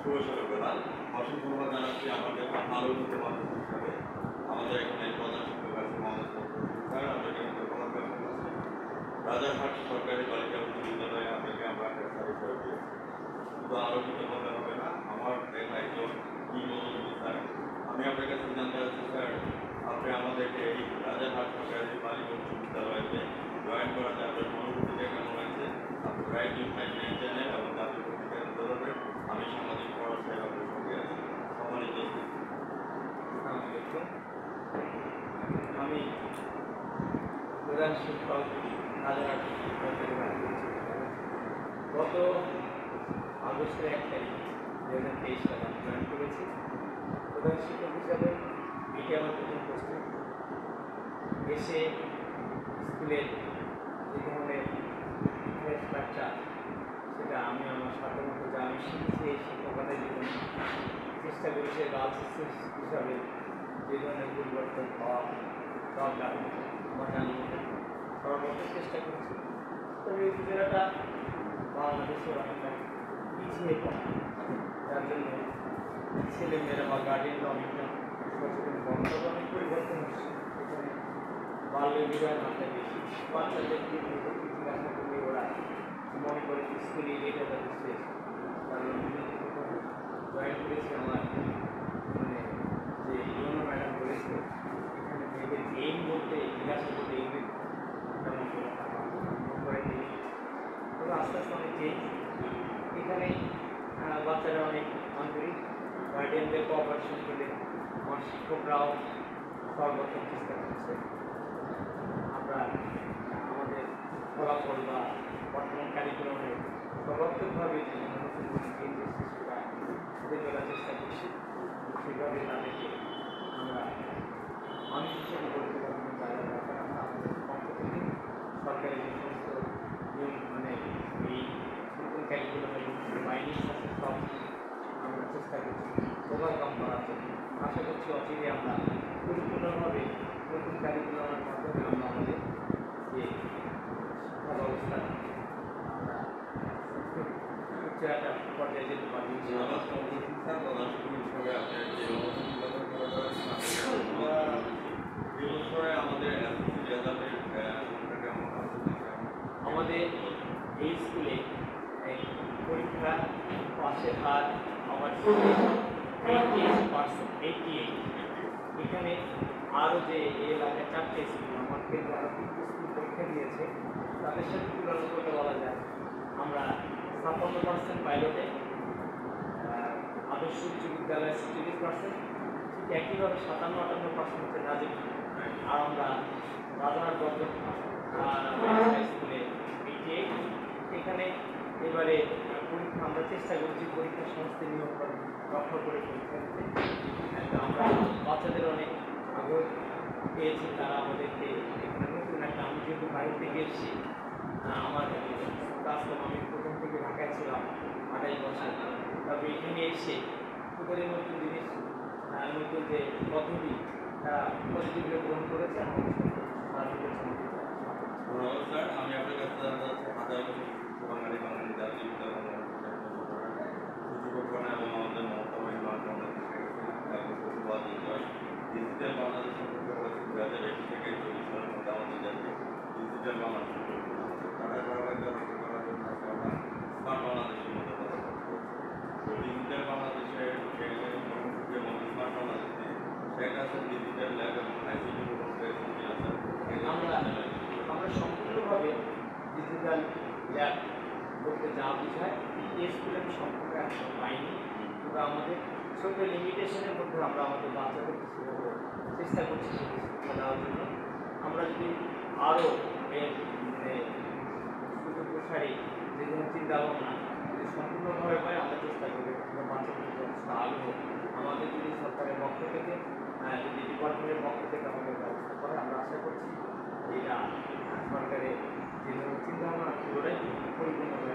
শুভ সকালবেলা অসংখ্য ধন্যবাদ জানাচ্ছি আমাদের আলোচিত মাধ্যম হিসাবে আমাদের এখানে প্রধান শিক্ষক আছে মোহাম্মদ স্যার। আমরা এখানে রাজারহাট সরকারি বালিকা উচ্চ বিদ্যালয়ে আপনাকে আমরা একটা সার্ভিস দিয়েছি। শুধু আলোচিত কথা হবে না, আমার একজন স্যার, আমি আপনার কাছে জানতে চাচ্ছি স্যার, আপনি আমাদেরকে এই রাজারহাট সরকারি বালিকা উচ্চ বিদ্যালয়তে জয়েন করাতে আপনার অনুভূতিটা কেমন লাগছে? আপনি রাইট ইনফরমেশন চ্যানেল এবং জাতীয় পত্রিকার ধরনের আমি সামাজিক পড়াশোনায় আপনার সঙ্গে আছি। সম্মানিত আমি প্রধান শিক্ষক রাজারহাট সরকারি বালিকা উচ্চ বিদ্যালয়। গত আগস্টের 1 তারিখ 2023 সালে আমি জয়েন করেছি প্রধান শিক্ষক হিসাবে। এটি আমার প্রথম পোস্টিং। এসে স্কুলের যে ধরনের ইনফ্রাস্ট্রাকচার সেটা আমি আমার সাধ্য মতো যা আমি শিখেছি এই শিক্ষকতার জীবনে চেষ্টা করেছি গার্লস হিসাবে যে ধরনের পরিবর্তন হওয়া দরকার আমার জানিয়ে সর্বত্র চেষ্টা করছি। তবে এই উপজেলাটা বাংলাদেশের অনেকটা পিছিয়ে পড়া, যার জন্য ছেলেমেয়েরা বা গার্ডিয়ানরা অনেকটা সচেতন কম, তবে অনেক পরিবর্তন হচ্ছে। এখানে বাল্য বিবাহের মাত্রা বেশি, বাচ্চাদেরকে জিজ্ঞাসা করলে ওরা মনে করে স্কুলে এটা তাদের শেষ। কারণ জয়েন করেছি আমার মানে যে ইউনো ম্যাডাম বলেছে এখানে মেয়েদের এইম বলতে জিজ্ঞাসা করতে এইমের তেমন করে দিই। তবে আস্তে আস্তে অনেক চেঞ্জ। এখানে বাচ্চারা অনেক আন্তরিক, গার্ডিয়ানদের কোঅপারেশন পেলে আমার শিক্ষকরাও সর্বোচ্চ চেষ্টা করছে। আমরা আমাদের ফলাফল বা বর্তমান কারিকুলামে সর্বাত্মকভাবে যে নতুন চেঞ্জের শিশুরা ওদের করার চেষ্টা করছি, সেভাবে তাদেরকে আমরা মানুষ হিসেবে গড়তে পারবো। যারা দরকার আমরা আমাদের পক্ষ থেকে সরকারি যে সমস্ত নিয়ম মানে এই নতুন ক্যারিকুলামের বাইরের সাথে সব আমরা চেষ্টা করছি ওভারকাম করার জন্য। আশা করছি অচিরে আমরা পরিপূর্ণভাবে নতুন ক্যারিকুলামের মাধ্যমে আমরা আমাদের যে শিক্ষা ব্যবস্থা আমরা উচ্চ একটা পর্যায়ে যেতে পারি। আমাদের এই স্কুলে পরীক্ষা পাশের হার আমার 88%। এখানে আরও যে এই এলাকায় 4টে স্কুল আমার কেন্দ্রে আরও 3টে স্কুল পরীক্ষা দিয়েছে, তাদের সাথে তুলনা করতে বলা যায় আমরা 56% পাইলটে, আদর্শ উচ্চ বিদ্যালয়ে 46%, ঠিক একইভাবে 57-58% হচ্ছে রাজীব। আর আমরা রাজারহাট গভর্নমেন্ট স্কুলে 88। এখানে এবারে পরীক্ষা আমরা চেষ্টা করছি পরীক্ষার সমস্ত নিয়ম রক্ষা করে পরীক্ষা দিতে। আমরা বাচ্চাদের অনেক আগ্রহ পেয়েছি, তারা আমাদেরকে এখানে নতুন একটা, আমি যেহেতু বাইরে থেকে এসেছি, আমার কাজকর্ম আমি প্রথম থেকে ঢাকায় ছিলাম 28 বছর, তবে এখানে এসে ওদের নতুন জিনিস নতুন যে পদ্ধতি তারা পজিটিভলি গ্রহণ করেছে। আমাদের সাহায্য করছে। ধন্যবাদ স্যার। আমি আপনার কাছে জানতে চাচ্ছি হাজার বাঙালি জাতীয় বিদ্যালয় এবং আমাদের মমতা ডিজিটাল বাংলাদেশ সম্পর্কে বলেছে 2021 থেকে 2024 সালের মধ্যে আমাদের জাতীয় ডিজিটাল বাংলাদেশ তারা ধারাবাহিকতা রক্ষা করার জন্য আমরা স্মার্ট বাংলাদেশের মধ্যে কথা বলছি। তো ডিজিটাল বাংলাদেশের কর্মসূচি এবং স্মার্ট বাংলাদেশে সেটা আছে ডিজিটাল ল্যাব এবং আইসিটি আমরা সম্পূর্ণভাবে ডিজিটাল ল্যাব করতে যা বোঝায় এই স্কুলে আমি সম্পূর্ণ একদম পাইনি, কিন্তু আমাদের ছোট লিমিটেশনের মধ্যে আমরা আমাদের বাচ্চাদেরকে সেভাবে চেষ্টা করছি শিক্ষা দেওয়ার জন্য। আমরা যদি আরও মানে সুযোগ প্রসারী যে কোনো চিন্তাভাবনা যদি সম্পূর্ণভাবে পাই আমরা চেষ্টা করি বাচ্চাদের যথেষ্ট আগ্রহ আমাদের যদি সরকারের পক্ষ থেকে যদি ডিপার্টমেন্টের পক্ষ থেকে আমাদের ব্যবস্থা করে, আমরা আশা করছি এটা সরকারের যে ধরনের চিন্তাভাবনা পুরোটাই পরিপূর্ণভাবে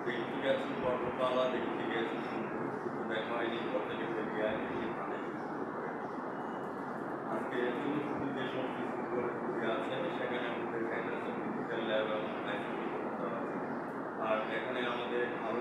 দেখতে গেছি পর্বতমালা, দেখতে গেছি দেখা হয়নি আজকে যে সমস্ত স্কুলগুলো আছে সেখানে আমাদের ডিজিটাল ল্যাব এবং আইসিটি আর এখানে আমাদের আরও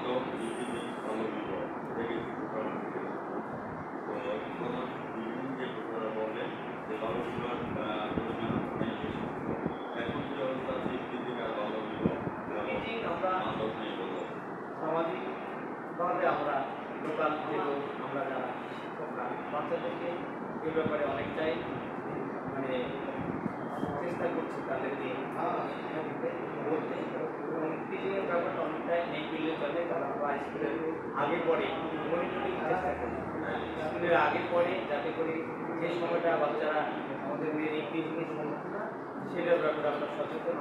মাদক বিক্রি বাল্যবিবাহ থেকে তো বিভিন্ন যে ঘটনা বলেন যে বাল্যবিবাহ পরিমাণ অনেক বেশি এখন যে অবস্থা আছে ইত্যাদিকার বাল্যবিবাহ মাদক নিয়ে বলো সামাজিকভাবে আমরা লোকাল যে লোক আমরা যারা শিক্ষকরা বাচ্চাদেরকে এই ব্যাপারে অনেকটাই মানে চেষ্টা করছি তাদেরকে শিক্ষা দিতে বলতে এবং টিচিংয়ের ব্যাপারটা অনেকটাই নেই বললে চলে কারণ আমরা স্কুলের আগে পরে মনিটরিং চেষ্টা করি স্কুলের আগে পরে যাতে করে যে সময়টা বাচ্চারা আমাদের মেয়ের এই টিচিংয়ের সম্মুখীন না সেটার ব্যাপারে আমরা সচেতন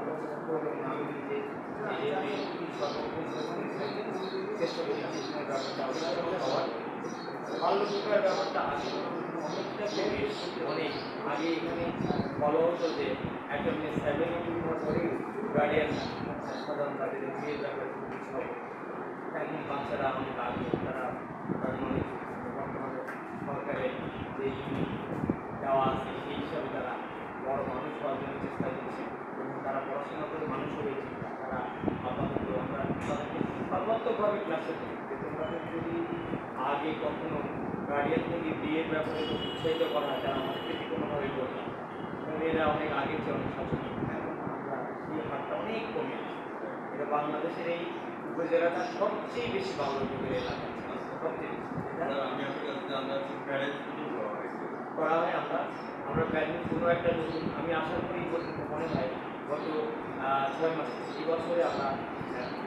এবং আমি নিজে চেষ্টা করি টিচিংয়ের ব্যাপারটা হওয়ার বাল্যবিবাহের ব্যাপারটা আসলে অনেকটা অনেক আগে এখানে বলা হতো যে একটা মেয়ে 7 পরে গার্ডিয়ান সাধারণ তাদের বিয়ের ব্যাপারে কিছু হবে এখন বাচ্চারা অনেক আগে তারা অনেক বর্তমানে সরকারের যে দেওয়া আছে সেই হিসাবে তারা বড় মানুষ হওয়ার জন্য চেষ্টা করছে এবং তারা পড়াশোনা করে মানুষ হয়ে চিন্তা তারা আপাতত আমরা তাদেরকে সর্বাত্মকভাবে ক্লাসে করি যে তোমরা যদি আগে কখনো গার্ডিয়ান থেকে বিয়ের ব্যাপারে উৎসাহিত করা হয় তারা আমাদেরকে কোনোভাবে করলাম মেয়েরা অনেক আগে চেয়ে অনেক সচেতন এখন আমরা সেই হারটা অনেক কমে এটা বাংলাদেশের এই উপজেলাটা সবচেয়ে বেশি বাল্যবিবাহের এলাকা সবচেয়ে আমি আপনার কাছে জানতে চাচ্ছি প্যারেন্টস মিটিং করা হয় আমরা প্যারেন্টস কোনো একটা নতুন আমি আশা করি পর্যন্ত মনে হয় গত 6 মাস এই বছরে আমরা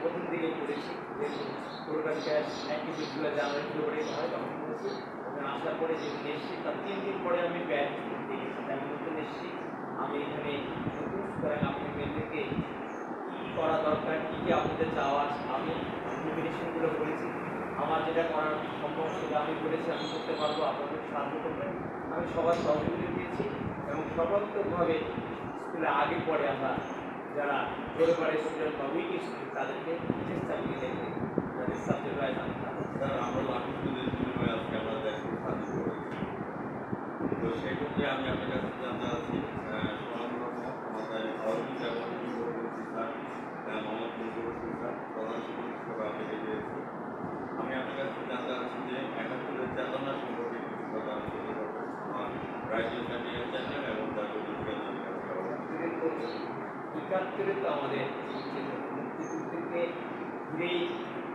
প্রথম দিকে করেছি যেহেতু প্রোগ্রাম ক্যাশ অ্যাক্টিভিটিগুলো জানুয়ারি ফেব্রুয়ারি হয় তখন করেছি আমি আশা করে যেদিন এসেছি তার 3 দিন পরে আমি প্যারেন্টস মিটিং দেখেছি আমি নতুন এসেছি আমি এখানে নতুন সুতরাং আপনি মেয়েদেরকে কী করা দরকার কী কী আপনাদের চাওয়া আমি প্রিপারেশনগুলো করেছি আমার যেটা করার সম্ভব সেটা আমি করেছি আমি করতে পারবো আপনাদের সাহায্য করবেন আমি সবার সহযোগিতা দিয়েছি এবং সর্বাত্মকভাবে স্কুলে আগে পরে আমরা যারা পরিবারে স্টুডেন্ট বা উইক স্টুডেন্ট তাদেরকে চেষ্টা করি দেখতে যাদের সাবজেক্ট ওয়াইজ আমরা লাঠি স্কুলের বিনিময়ে আজকে আমরা দেখতে সাহায্য করেছি তো সেই ক্ষেত্রে আমি আপনার কাছে জানতে চাচ্ছি আমাদের আওয়ামী এবং স্যার মোহাম্মদ মুজিবুর স্যার প্রধান শিক্ষক হিসেবে আপনাকে দিয়েছি আমি আপনার কাছে জানতে চাচ্ছি যে 71-এর চেতনা সম্পর্কে কিছু কথা আমি তুলে ধরবো আমার রাইটিং চ্যানেল চ্যানেল এবং জাতীয় বিজ্ঞান একাত্তরে তো আমাদের মুক্তিযুদ্ধকে ঘিরেই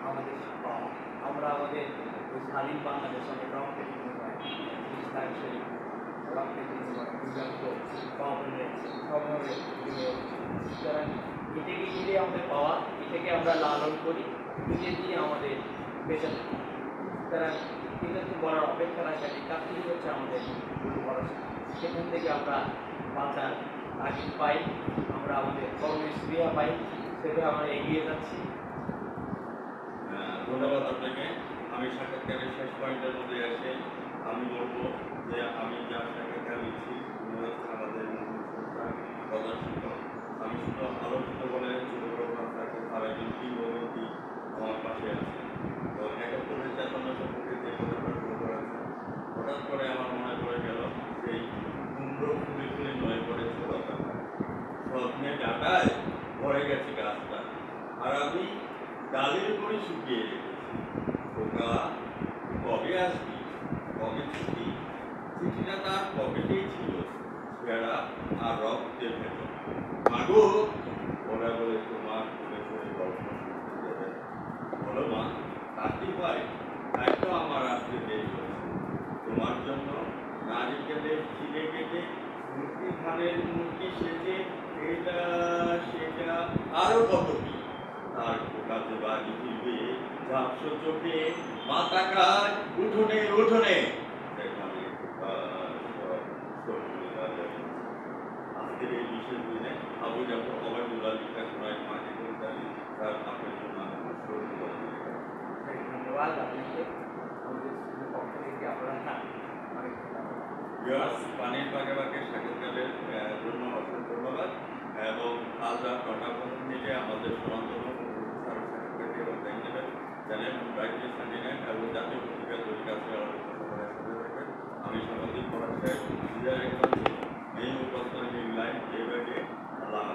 আমাদের পাওয়া আমরা আমাদের ওই স্বাধীন বাংলাদেশ অনেক রক্তের বিনিময় রক্তের বিনিময় দুর্দান্ত পাওয়ার স্বভাবের বিনিময় সুতরাং এটাকে ঘিরে আমাদের পাওয়া এটাকে আমরা লালন করি নিজে দিয়ে আমাদের বেঁচে থাকি সুতরাং কিন্তু বলার অপেক্ষা রাখা একাত্তরই হচ্ছে আমাদের পড়াশোনা সেখান থেকে আমরা বাঁচার তাগিদ পাই আমরা আমাদের কর্মস্পৃহা পাই সেটা আমরা এগিয়ে যাচ্ছি ধন্যবাদ আপনাকে আমি সাক্ষাৎকারের শেষ পয়েন্টের মধ্যে এসে আমি বলবো যে আমি যা সাক্ষাৎকার নিচ্ছি আমাদের প্রধান শিক্ষক আমি শুধু আলোচিত বলে আর একজন কিংবদন্তি আমার পাশে আছে তো 71-এর চেতনা সম্পর্কে যে কথাটা শুরু করেছে হঠাৎ করে আমার মনে পড়ে গেল সেই কুমড়ো ফুলে ফুলে নয়ে পড়েছে স্বপ্নে ডাটায় ভরে গেছে গাছটা আর আমি ডালের উপরে শুকিয়ে রেখেছি ওটা কবে আসবি কবে ছুটি চিঠিটা তার পকেটেই ছিল ছেঁড়া আর রক্তের ভেতর মাগো ওরা বলে তোমার ফুলে ফুলে গল্প শুনতে দেবে বলো মা কাটি পাই তাই তো আমার আসতে দেরি হয়েছে তোমার জন্য নারিকেলের চিড়ে কেটে মুরগি ধানের মুরগি সেজে এটা সেটা আরো কত কি তার কাছে বাড়ি ফিরবে ঝাপসো চোখে মাথা কাজ উঠোনে উঠোনে সেখানে আজকের এই বিশেষ দিনে আবু জাফর ওবায়দুল্লাহ লিখা শোনায় মাঝে কবিতালি তার আপনার জন্য ধন্যবাদ আপনাকে আমাদের পক্ষ থেকে আপনারা পানির বাগে বাগে সাক্ষাৎকারের জন্য অসংখ্য ধন্যবাদ এবং আজ রাত 9:15 মিনিটে আমাদের সনাতন সাক্ষাৎকারটি এবং দেখবেন চ্যানেল ব্রাইটলি 29 এবং জাতীয় পত্রিকা তৈরি কাছে আমি সামাজিক পড়াশোনায় এই উপস্থিত line day by day Allah